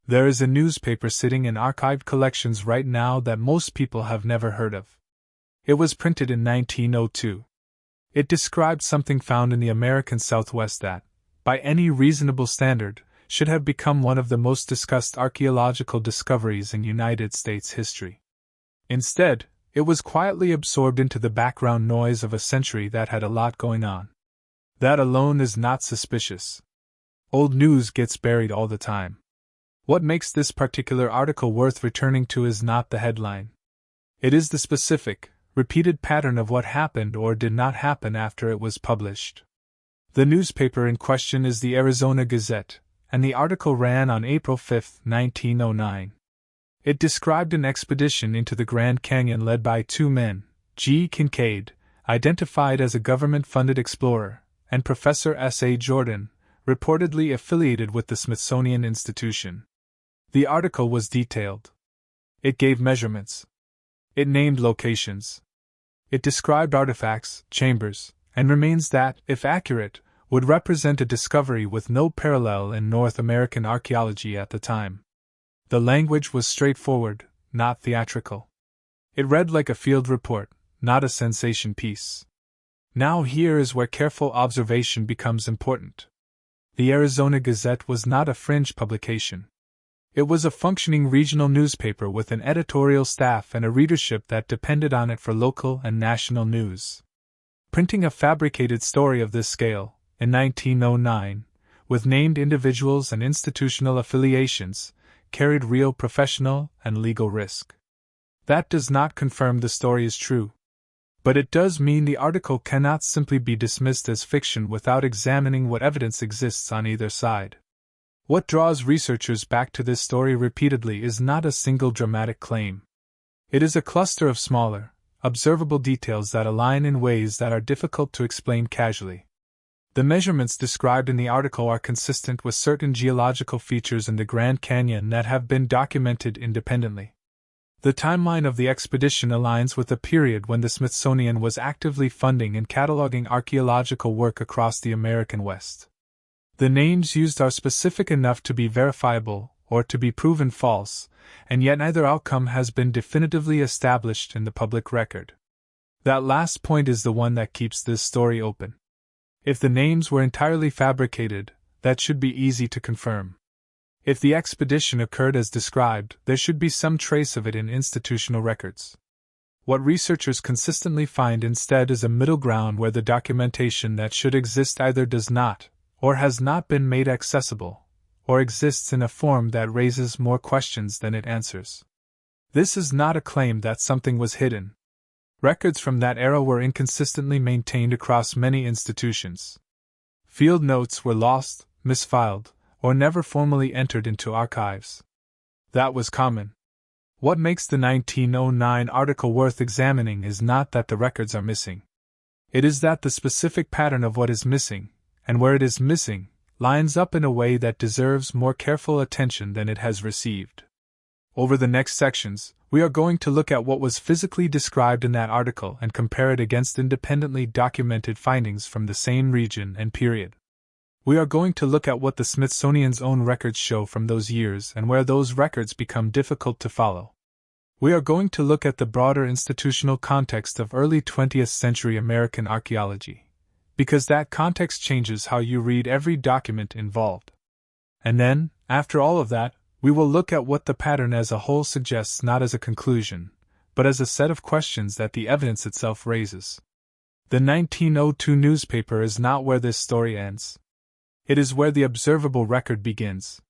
There is a newspaper sitting in archived collections right now that most people have never heard of. It was printed in 1902. It described something found in the American Southwest that, by any reasonable standard, should have become one of the most discussed archaeological discoveries in United States history. Instead, it was quietly absorbed into the background noise of a century that had a lot going on. That alone is not suspicious. Old news gets buried all the time. What makes this particular article worth returning to is not the headline. It is the specific, repeated pattern of what happened or did not happen after it was published. The newspaper in question is the Arizona Gazette, and the article ran on April 5, 1909. It described an expedition into the Grand Canyon led by two men, G. Kincaid, identified as a government-funded explorer, and Professor S. A. Jordan, reportedly affiliated with the Smithsonian Institution. The article was detailed. It gave measurements. It named locations. It described artifacts, chambers, and remains that, if accurate, would represent a discovery with no parallel in North American archaeology at the time. The language was straightforward, not theatrical. It read like a field report, not a sensation piece. Now here is where careful observation becomes important. The Arizona Gazette was not a fringe publication. It was a functioning regional newspaper with an editorial staff and a readership that depended on it for local and national news. Printing a fabricated story of this scale, in 1909, with named individuals and institutional affiliations, carried real professional and legal risk. That does not confirm the story is true. But it does mean the article cannot simply be dismissed as fiction without examining what evidence exists on either side. What draws researchers back to this story repeatedly is not a single dramatic claim. It is a cluster of smaller, observable details that align in ways that are difficult to explain casually. The measurements described in the article are consistent with certain geological features in the Grand Canyon that have been documented independently. The timeline of the expedition aligns with the period when the Smithsonian was actively funding and cataloging archaeological work across the American West. The names used are specific enough to be verifiable or to be proven false, and yet neither outcome has been definitively established in the public record. That last point is the one that keeps this story open. If the names were entirely fabricated, that should be easy to confirm. If the expedition occurred as described, there should be some trace of it in institutional records. What researchers consistently find instead is a middle ground where the documentation that should exist either does not, or has not been made accessible, or exists in a form that raises more questions than it answers. This is not a claim that something was hidden. Records from that era were inconsistently maintained across many institutions. Field notes were lost, misfiled, or never formally entered into archives. That was common. What makes the 1909 article worth examining is not that the records are missing. It is that the specific pattern of what is missing, and where it is missing, lines up in a way that deserves more careful attention than it has received. Over the next sections, we are going to look at what was physically described in that article and compare it against independently documented findings from the same region and period. We are going to look at what the Smithsonian's own records show from those years and where those records become difficult to follow. We are going to look at the broader institutional context of early 20th century American archaeology, because that context changes how you read every document involved. And then, after all of that, we will look at what the pattern as a whole suggests not as a conclusion, but as a set of questions that the evidence itself raises. The 1902 newspaper is not where this story ends. It is where the observable record begins.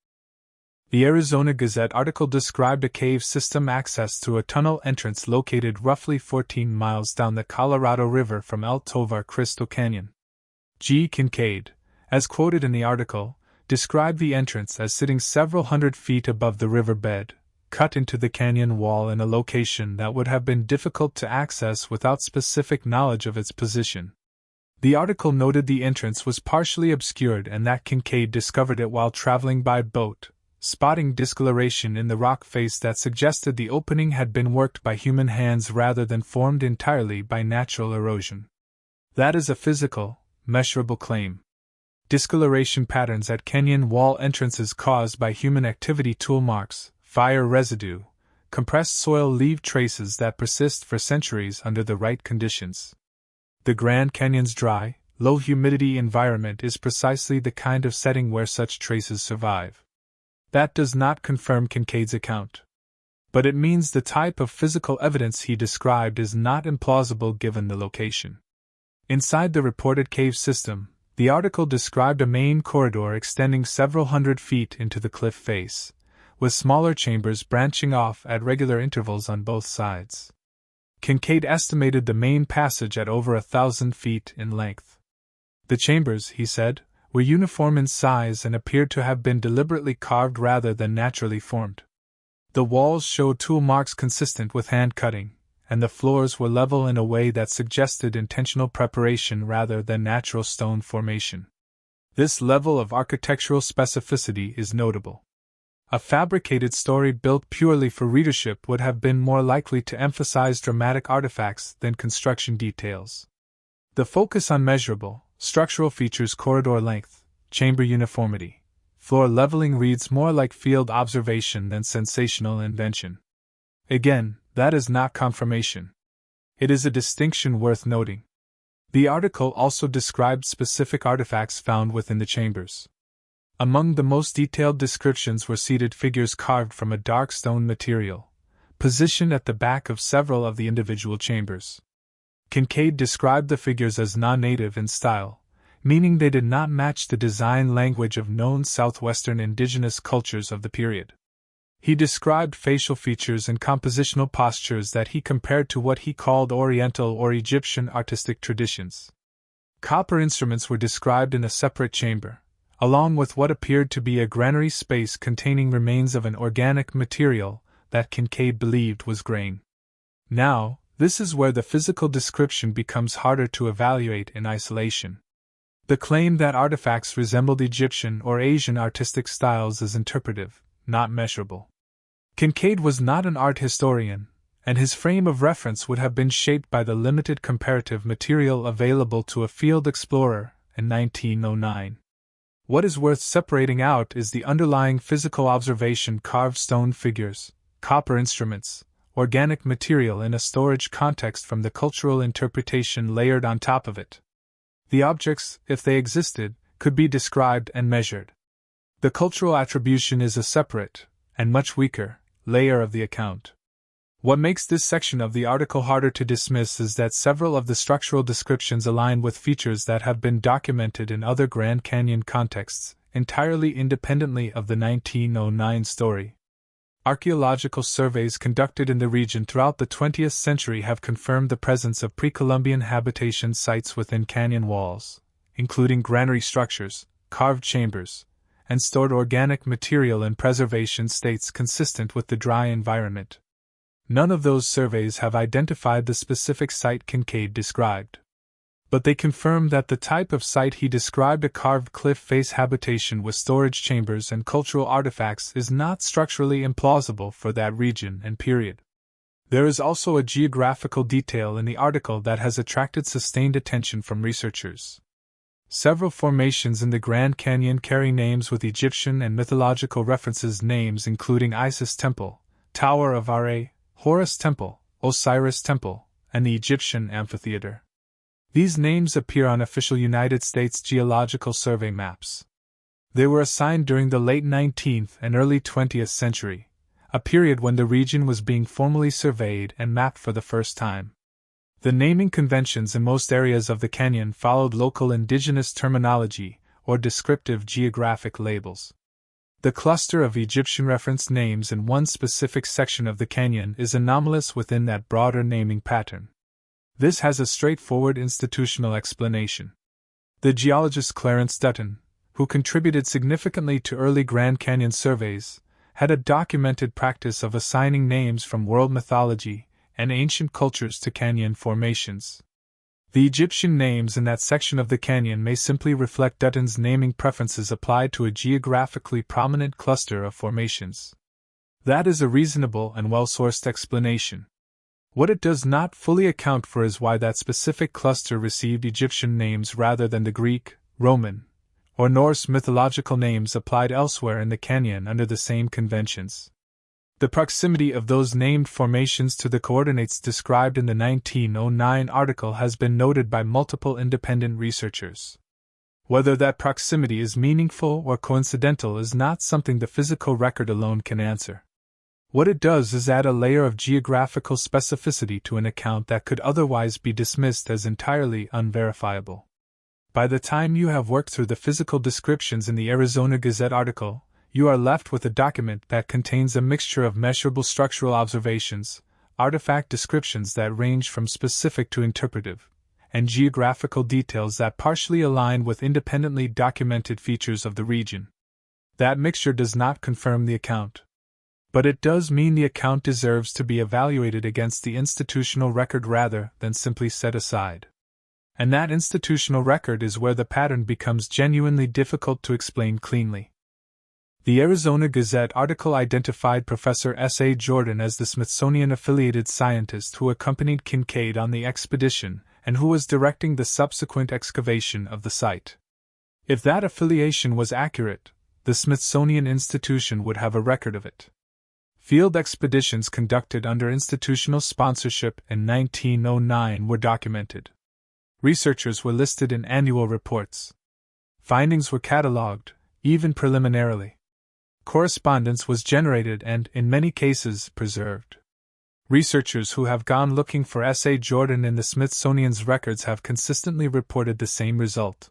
The Arizona Gazette article described a cave system accessed through a tunnel entrance located roughly 14 miles down the Colorado River from El Tovar Crystal Canyon. G. Kincaid, as quoted in the article, described the entrance as sitting several hundred feet above the riverbed, cut into the canyon wall in a location that would have been difficult to access without specific knowledge of its position. The article noted the entrance was partially obscured and that Kincaid discovered it while traveling by boat, spotting discoloration in the rock face that suggested the opening had been worked by human hands rather than formed entirely by natural erosion. That is a physical, measurable claim. discoloration patterns at canyon wall entrances caused by human activity, tool marks, fire residue, compressed soil leave traces that persist for centuries under the right conditions. The Grand Canyon's dry, low humidity environment is precisely the kind of setting where such traces survive. That does not confirm Kincaid's account. But it means the type of physical evidence he described is not implausible given the location. Inside the reported cave system, the article described a main corridor extending several hundred feet into the cliff face, with smaller chambers branching off at regular intervals on both sides. Kincaid estimated the main passage at over 1,000 feet in length. The chambers, he said, were uniform in size and appeared to have been deliberately carved rather than naturally formed. The walls showed tool marks consistent with hand cutting, and the floors were level in a way that suggested intentional preparation rather than natural stone formation. This level of architectural specificity is notable. A fabricated story built purely for readership would have been more likely to emphasize dramatic artifacts than construction details. The focus on measurable, structural features, corridor length, chamber uniformity, floor leveling reads more like field observation than sensational invention. Again, that is not confirmation. It is a distinction worth noting. The article also described specific artifacts found within the chambers. Among the most detailed descriptions were seated figures carved from a dark stone material, positioned at the back of several of the individual chambers. Kincaid described the figures as non-native in style, meaning they did not match the design language of known southwestern indigenous cultures of the period. He described facial features and compositional postures that he compared to what he called Oriental or Egyptian artistic traditions. Copper instruments were described in a separate chamber, along with what appeared to be a granary space containing remains of an organic material that Kincaid believed was grain. Now, this is where the physical description becomes harder to evaluate in isolation. The claim that artifacts resembled Egyptian or Asian artistic styles is interpretive, not measurable. Kincaid was not an art historian, and his frame of reference would have been shaped by the limited comparative material available to a field explorer in 1909. What is worth separating out is the underlying physical observation: carved stone figures, copper instruments, organic material in a storage context from the cultural interpretation layered on top of it. The objects, if they existed, could be described and measured. The cultural attribution is a separate, and much weaker, layer of the account. What makes this section of the article harder to dismiss is that several of the structural descriptions align with features that have been documented in other Grand Canyon contexts, entirely independently of the 1909 story. Archaeological surveys conducted in the region throughout the 20th century have confirmed the presence of pre-Columbian habitation sites within canyon walls, including granary structures, carved chambers, and stored organic material in preservation states consistent with the dry environment. None of those surveys have identified the specific site Kincaid described. But they confirm that the type of site he described, a carved cliff face habitation with storage chambers and cultural artifacts, is not structurally implausible for that region and period. There is also a geographical detail in the article that has attracted sustained attention from researchers. Several formations in the Grand Canyon carry names with Egyptian and mythological references, names including Isis Temple, Tower of Ra, Horus Temple, Osiris Temple, and the Egyptian Amphitheater. These names appear on official United States Geological Survey maps. They were assigned during the late 19th and early 20th century, a period when the region was being formally surveyed and mapped for the first time. The naming conventions in most areas of the canyon followed local indigenous terminology or descriptive geographic labels. The cluster of Egyptian reference names in one specific section of the canyon is anomalous within that broader naming pattern. This has a straightforward institutional explanation. The geologist Clarence Dutton, who contributed significantly to early Grand Canyon surveys, had a documented practice of assigning names from world mythology and ancient cultures to canyon formations. The Egyptian names in that section of the canyon may simply reflect Dutton's naming preferences applied to a geographically prominent cluster of formations. That is a reasonable and well-sourced explanation. What it does not fully account for is why that specific cluster received Egyptian names rather than the Greek, Roman, or Norse mythological names applied elsewhere in the canyon under the same conventions. The proximity of those named formations to the coordinates described in the 1909 article has been noted by multiple independent researchers. Whether that proximity is meaningful or coincidental is not something the physical record alone can answer. What it does is add a layer of geographical specificity to an account that could otherwise be dismissed as entirely unverifiable. By the time you have worked through the physical descriptions in the Arizona Gazette article, you are left with a document that contains a mixture of measurable structural observations, artifact descriptions that range from specific to interpretive, and geographical details that partially align with independently documented features of the region. That mixture does not confirm the account. But it does mean the account deserves to be evaluated against the institutional record rather than simply set aside. And that institutional record is where the pattern becomes genuinely difficult to explain cleanly. The Arizona Gazette article identified Professor S.A. Jordan as the Smithsonian-affiliated scientist who accompanied Kincaid on the expedition and who was directing the subsequent excavation of the site. If that affiliation was accurate, the Smithsonian Institution would have a record of it. Field expeditions conducted under institutional sponsorship in 1909 were documented. Researchers were listed in annual reports. Findings were catalogued, even preliminarily. Correspondence was generated and, in many cases, preserved. Researchers who have gone looking for S.A. Jordan in the Smithsonian's records have consistently reported the same result.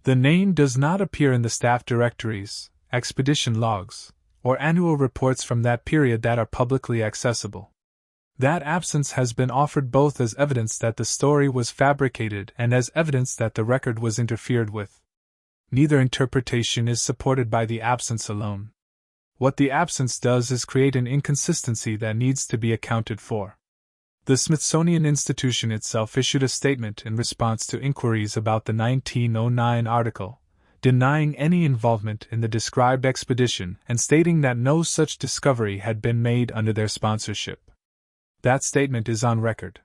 The name does not appear in the staff directories, expedition logs, or annual reports from that period that are publicly accessible. That absence has been offered both as evidence that the story was fabricated and as evidence that the record was interfered with. Neither interpretation is supported by the absence alone. What the absence does is create an inconsistency that needs to be accounted for. The Smithsonian Institution itself issued a statement in response to inquiries about the 1909 article, denying any involvement in the described expedition and stating that no such discovery had been made under their sponsorship. That statement is on record.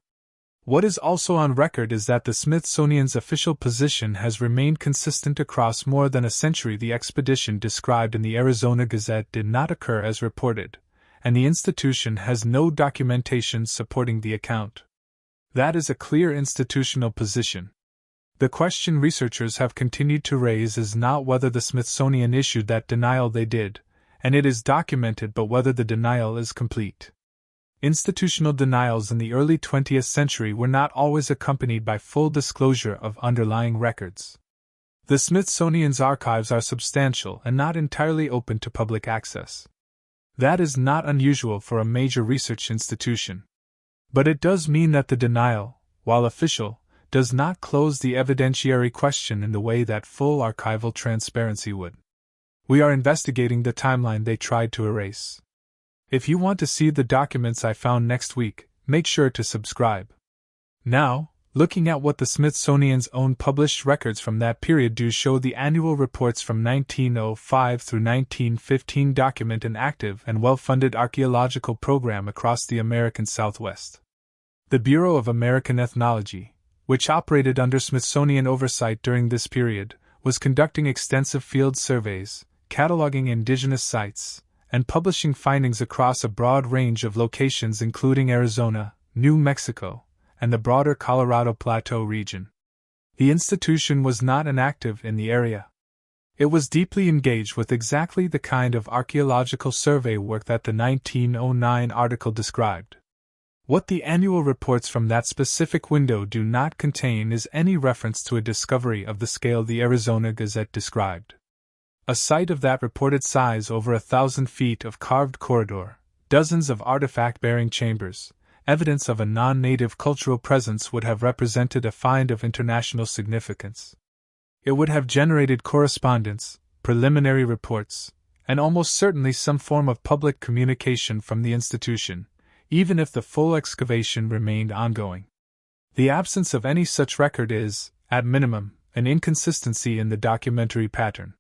What is also on record is that the Smithsonian's official position has remained consistent across more than a century. The expedition described in the Arizona Gazette did not occur as reported, and the institution has no documentation supporting the account. That is a clear institutional position. The question researchers have continued to raise is not whether the Smithsonian issued that denial. They did, and it is documented, but whether the denial is complete. Institutional denials in the early 20th century were not always accompanied by full disclosure of underlying records. The Smithsonian's archives are substantial and not entirely open to public access. That is not unusual for a major research institution. But it does mean that the denial, while official, does not close the evidentiary question in the way that full archival transparency would. We are investigating the timeline they tried to erase. If you want to see the documents I found next week, make sure to subscribe. Now, looking at what the Smithsonian's own published records from that period do show, the annual reports from 1905 through 1915 document an active and well-funded archaeological program across the American Southwest. The Bureau of American Ethnology, which operated under Smithsonian oversight during this period, was conducting extensive field surveys, cataloging indigenous sites, and publishing findings across a broad range of locations including Arizona, New Mexico, and the broader Colorado Plateau region. The institution was not inactive in the area. It was deeply engaged with exactly the kind of archaeological survey work that the 1909 article described. What the annual reports from that specific window do not contain is any reference to a discovery of the scale the Arizona Gazette described. A site of that reported size, over 1,000 feet of carved corridor, dozens of artifact-bearing chambers, evidence of a non-native cultural presence would have represented a find of international significance. It would have generated correspondence, preliminary reports, and almost certainly some form of public communication from the institution, even if the full excavation remained ongoing. The absence of any such record is, at minimum, an inconsistency in the documentary pattern.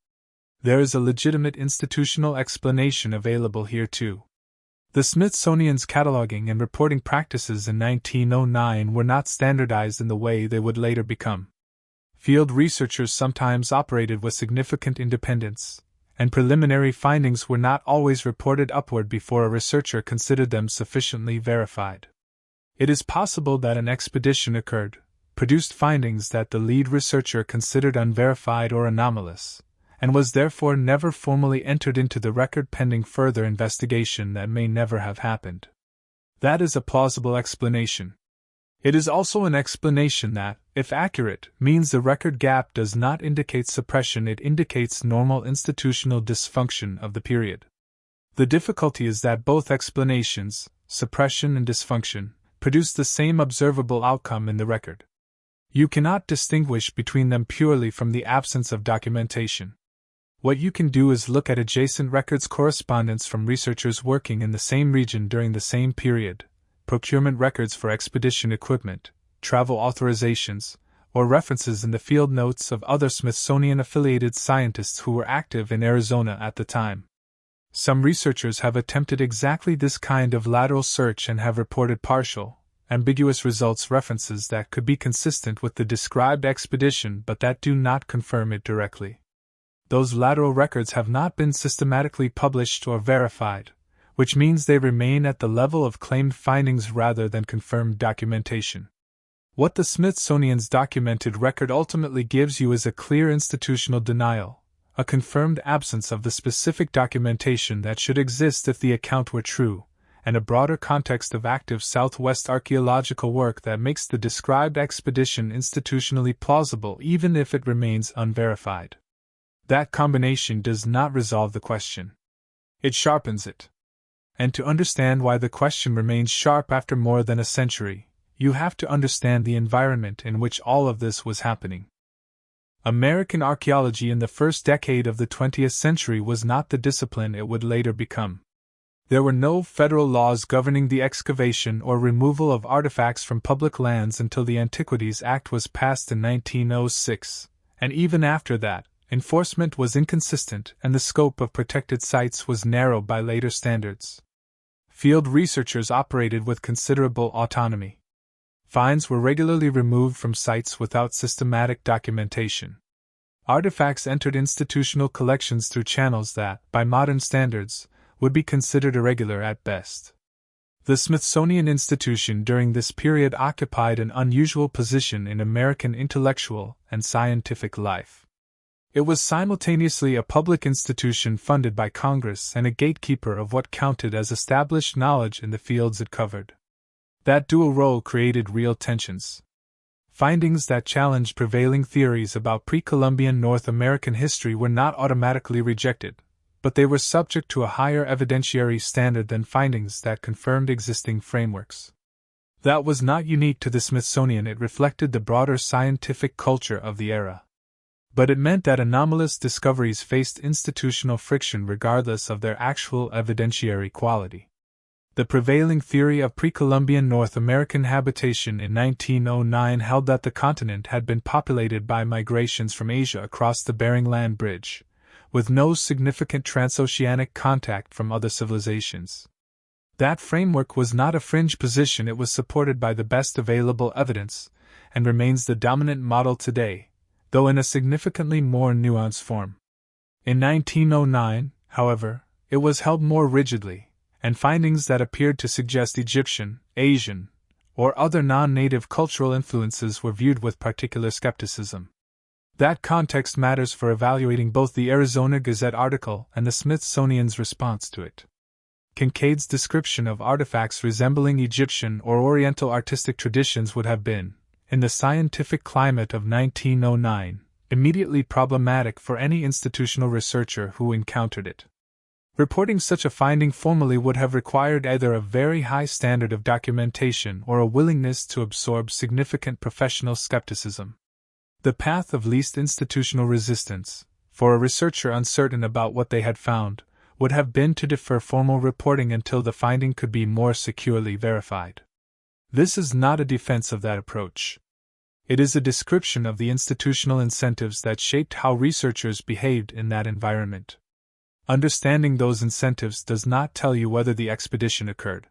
There is a legitimate institutional explanation available here too. The Smithsonian's cataloging and reporting practices in 1909 were not standardized in the way they would later become. Field researchers sometimes operated with significant independence, and preliminary findings were not always reported upward before a researcher considered them sufficiently verified. It is possible that an expedition occurred, produced findings that the lead researcher considered unverified or anomalous, and was therefore never formally entered into the record pending further investigation that may never have happened. That is a plausible explanation. It is also an explanation that, if accurate, means the record gap does not indicate suppression, it indicates normal institutional dysfunction of the period. The difficulty is that both explanations, suppression and dysfunction, produce the same observable outcome in the record. You cannot distinguish between them purely from the absence of documentation. What you can do is look at adjacent records correspondence from researchers working in the same region during the same period, procurement records for expedition equipment, travel authorizations, or references in the field notes of other Smithsonian-affiliated scientists who were active in Arizona at the time. Some researchers have attempted exactly this kind of lateral search and have reported partial, ambiguous results, references that could be consistent with the described expedition but that do not confirm it directly. Those lateral records have not been systematically published or verified, which means they remain at the level of claimed findings rather than confirmed documentation. What the Smithsonian's documented record ultimately gives you is a clear institutional denial, a confirmed absence of the specific documentation that should exist if the account were true, and a broader context of active Southwest archaeological work that makes the described expedition institutionally plausible even if it remains unverified. That combination does not resolve the question. It sharpens it. And to understand why the question remains sharp after more than a century, you have to understand the environment in which all of this was happening. American archaeology in the first decade of the 20th century was not the discipline it would later become. There were no federal laws governing the excavation or removal of artifacts from public lands until the Antiquities Act was passed in 1906, and even after that, enforcement was inconsistent and the scope of protected sites was narrow by later standards. Field researchers operated with considerable autonomy. Finds were regularly removed from sites without systematic documentation. Artifacts entered institutional collections through channels that, by modern standards, would be considered irregular at best. The Smithsonian Institution during this period occupied an unusual position in American intellectual and scientific life. It was simultaneously a public institution funded by Congress and a gatekeeper of what counted as established knowledge in the fields it covered. That dual role created real tensions. Findings that challenged prevailing theories about pre-Columbian North American history were not automatically rejected, but they were subject to a higher evidentiary standard than findings that confirmed existing frameworks. That was not unique to the Smithsonian, it reflected the broader scientific culture of the era. But it meant that anomalous discoveries faced institutional friction regardless of their actual evidentiary quality. The prevailing theory of pre-Columbian North American habitation in 1909 held that the continent had been populated by migrations from Asia across the Bering Land Bridge, with no significant transoceanic contact from other civilizations. That framework was not a fringe position, it was supported by the best available evidence, and remains the dominant model today, though in a significantly more nuanced form. In 1909, however, it was held more rigidly, and findings that appeared to suggest Egyptian, Asian, or other non-native cultural influences were viewed with particular skepticism. That context matters for evaluating both the Arizona Gazette article and the Smithsonian's response to it. Kincaid's description of artifacts resembling Egyptian or Oriental artistic traditions would have been, in the scientific climate of 1909, immediately problematic for any institutional researcher who encountered it. Reporting such a finding formally would have required either a very high standard of documentation or a willingness to absorb significant professional skepticism. The path of least institutional resistance, for a researcher uncertain about what they had found, would have been to defer formal reporting until the finding could be more securely verified. This is not a defense of that approach. It is a description of the institutional incentives that shaped how researchers behaved in that environment. Understanding those incentives does not tell you whether the expedition occurred.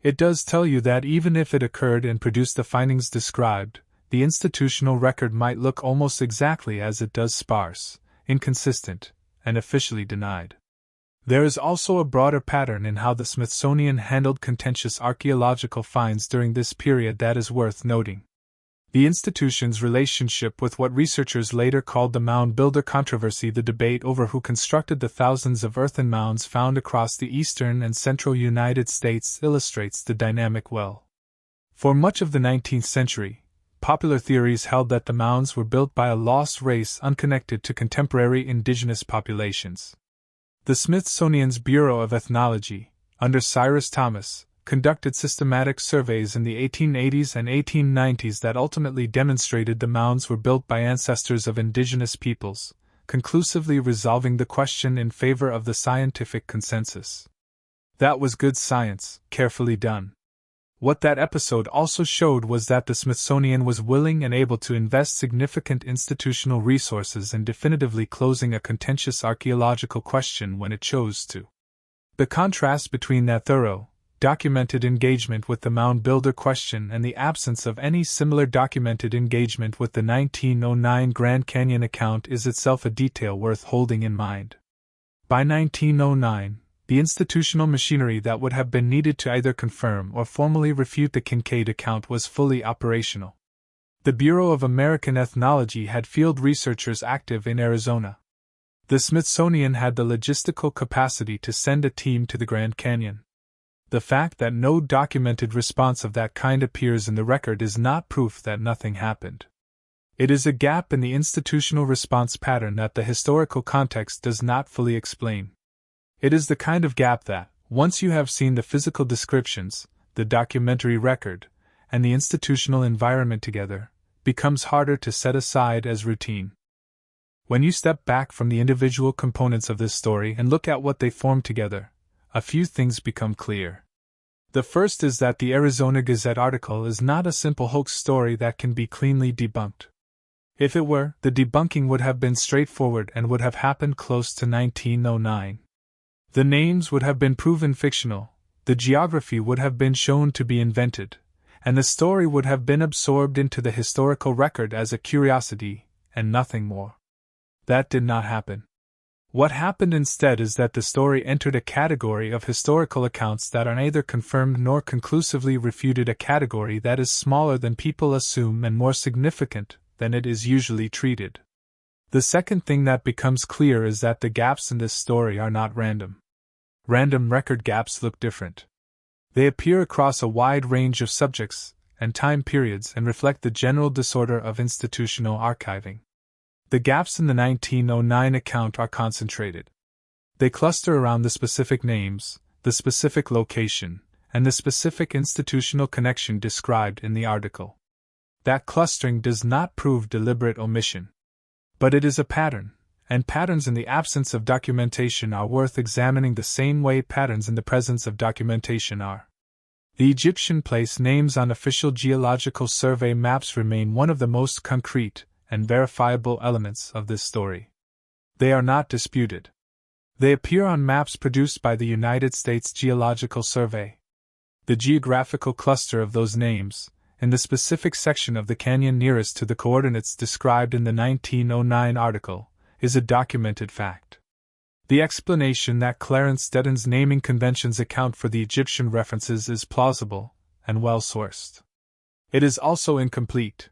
It does tell you that even if it occurred and produced the findings described, the institutional record might look almost exactly as it does: sparse, inconsistent, and officially denied. There is also a broader pattern in how the Smithsonian handled contentious archaeological finds during this period that is worth noting. The institution's relationship with what researchers later called the mound builder controversy, the debate over who constructed the thousands of earthen mounds found across the eastern and central United States, illustrates the dynamic well. For much of the 19th century, popular theories held that the mounds were built by a lost race unconnected to contemporary indigenous populations. The Smithsonian's Bureau of Ethnology, under Cyrus Thomas, conducted systematic surveys in the 1880s and 1890s that ultimately demonstrated the mounds were built by ancestors of indigenous peoples, conclusively resolving the question in favor of the scientific consensus. That was good science, carefully done. What that episode also showed was that the Smithsonian was willing and able to invest significant institutional resources in definitively closing a contentious archaeological question when it chose to. The contrast between that thorough, documented engagement with the mound builder question and the absence of any similar documented engagement with the 1909 Grand Canyon account is itself a detail worth holding in mind. By 1909, the institutional machinery that would have been needed to either confirm or formally refute the Kincaid account was fully operational. The Bureau of American Ethnology had field researchers active in Arizona. The Smithsonian had the logistical capacity to send a team to the Grand Canyon. The fact that no documented response of that kind appears in the record is not proof that nothing happened. It is a gap in the institutional response pattern that the historical context does not fully explain. It is the kind of gap that, once you have seen the physical descriptions, the documentary record, and the institutional environment together, becomes harder to set aside as routine. When you step back from the individual components of this story and look at what they form together, a few things become clear. The first is that the Arizona Gazette article is not a simple hoax story that can be cleanly debunked. If it were, the debunking would have been straightforward and would have happened close to 1909. The names would have been proven fictional, the geography would have been shown to be invented, and the story would have been absorbed into the historical record as a curiosity, and nothing more. That did not happen. What happened instead is that the story entered a category of historical accounts that are neither confirmed nor conclusively refuted, a category that is smaller than people assume and more significant than it is usually treated. The second thing that becomes clear is that the gaps in this story are not random. Random record gaps look different. They appear across a wide range of subjects and time periods and reflect the general disorder of institutional archiving. The gaps in the 1909 account are concentrated. They cluster around the specific names, the specific location, and the specific institutional connection described in the article. That clustering does not prove deliberate omission. But it is a pattern, and patterns in the absence of documentation are worth examining the same way patterns in the presence of documentation are. The Egyptian place names on official geological survey maps remain one of the most concrete and verifiable elements of this story. They are not disputed. They appear on maps produced by the United States Geological Survey. The geographical cluster of those names, in the specific section of the canyon nearest to the coordinates described in the 1909 article, is a documented fact. The explanation that Clarence Dedden's naming conventions account for the Egyptian references is plausible and well-sourced. It is also incomplete.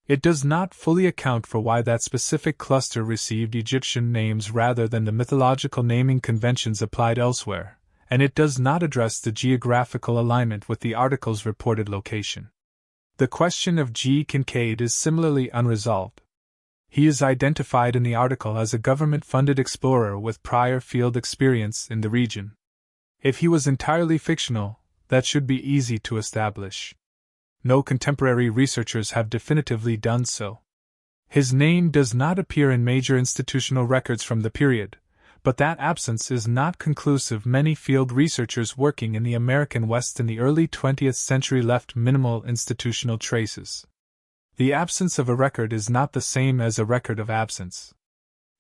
It does not fully account for why that specific cluster received Egyptian names rather than the mythological naming conventions applied elsewhere, and it does not address the geographical alignment with the article's reported location. The question of G. Kincaid is similarly unresolved. He is identified in the article as a government-funded explorer with prior field experience in the region. If he was entirely fictional, that should be easy to establish. No contemporary researchers have definitively done so. His name does not appear in major institutional records from the period, but that absence is not conclusive. Many field researchers working in the American West in the early 20th century left minimal institutional traces. The absence of a record is not the same as a record of absence.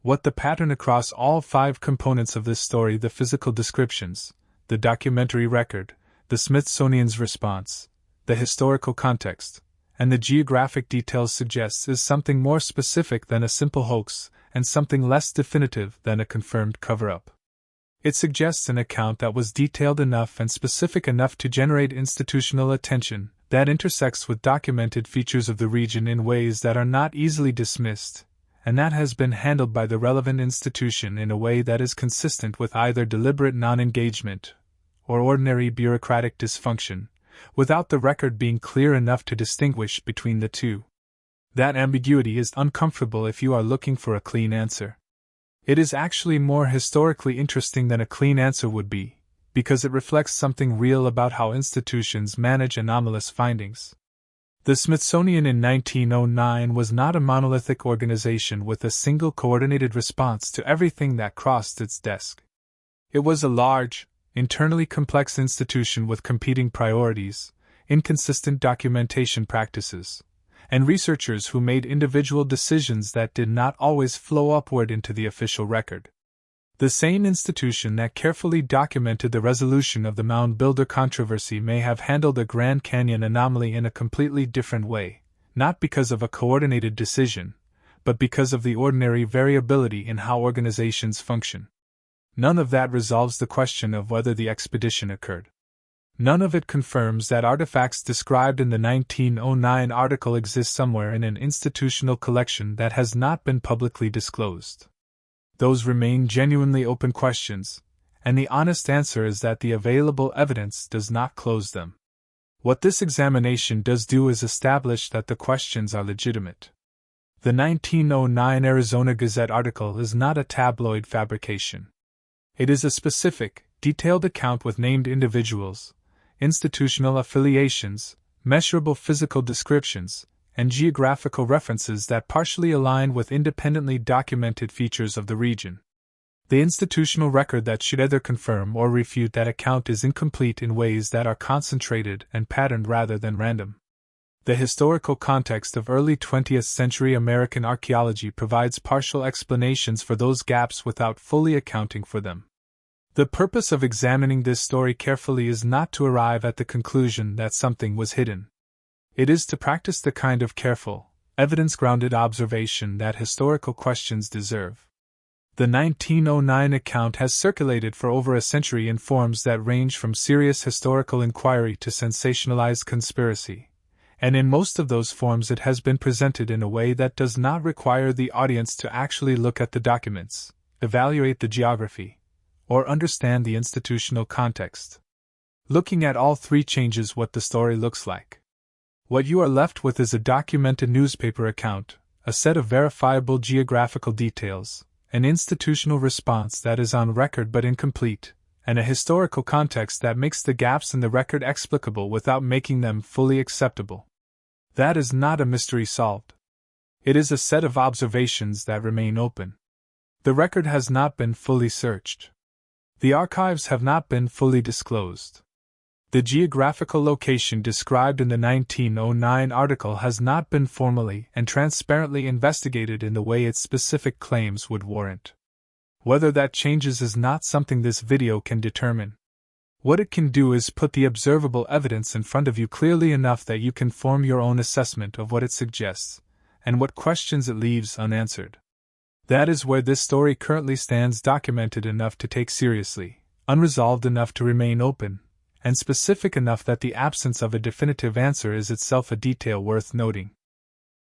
What the pattern across all 5 components of this story, the physical descriptions, the documentary record, the Smithsonian's response, the historical context, and the geographic details suggests is something more specific than a simple hoax, and something less definitive than a confirmed cover-up. It suggests an account that was detailed enough and specific enough to generate institutional attention, that intersects with documented features of the region in ways that are not easily dismissed, and that has been handled by the relevant institution in a way that is consistent with either deliberate non-engagement or ordinary bureaucratic dysfunction, without the record being clear enough to distinguish between the two. That ambiguity is uncomfortable if you are looking for a clean answer. It is actually more historically interesting than a clean answer would be, because it reflects something real about how institutions manage anomalous findings. The Smithsonian in 1909 was not a monolithic organization with a single coordinated response to everything that crossed its desk. It was a large, internally complex institution with competing priorities, inconsistent documentation practices, and researchers who made individual decisions that did not always flow upward into the official record. The same institution that carefully documented the resolution of the Mound Builder controversy may have handled the Grand Canyon anomaly in a completely different way, not because of a coordinated decision, but because of the ordinary variability in how organizations function. None of that resolves the question of whether the expedition occurred. None of it confirms that artifacts described in the 1909 article exist somewhere in an institutional collection that has not been publicly disclosed. Those remain genuinely open questions, and the honest answer is that the available evidence does not close them. What this examination does do is establish that the questions are legitimate. The 1909 Arizona Gazette article is not a tabloid fabrication. It is a specific, detailed account with named individuals, institutional affiliations, measurable physical descriptions, and geographical references that partially align with independently documented features of the region. The institutional record that should either confirm or refute that account is incomplete in ways that are concentrated and patterned rather than random. The historical context of early 20th century American archaeology provides partial explanations for those gaps without fully accounting for them. The purpose of examining this story carefully is not to arrive at the conclusion that something was hidden. It is to practice the kind of careful, evidence-grounded observation that historical questions deserve. The 1909 account has circulated for over a century in forms that range from serious historical inquiry to sensationalized conspiracy, and in most of those forms it has been presented in a way that does not require the audience to actually look at the documents, evaluate the geography, or understand the institutional context. Looking at all three changes what the story looks like. What you are left with is a documented newspaper account, a set of verifiable geographical details, an institutional response that is on record but incomplete, and a historical context that makes the gaps in the record explicable without making them fully acceptable. That is not a mystery solved. It is a set of observations that remain open. The record has not been fully searched. The archives have not been fully disclosed. The geographical location described in the 1909 article has not been formally and transparently investigated in the way its specific claims would warrant. Whether that changes is not something this video can determine. What it can do is put the observable evidence in front of you clearly enough that you can form your own assessment of what it suggests, and what questions it leaves unanswered. That is where this story currently stands, documented enough to take seriously, unresolved enough to remain open, and specific enough that the absence of a definitive answer is itself a detail worth noting.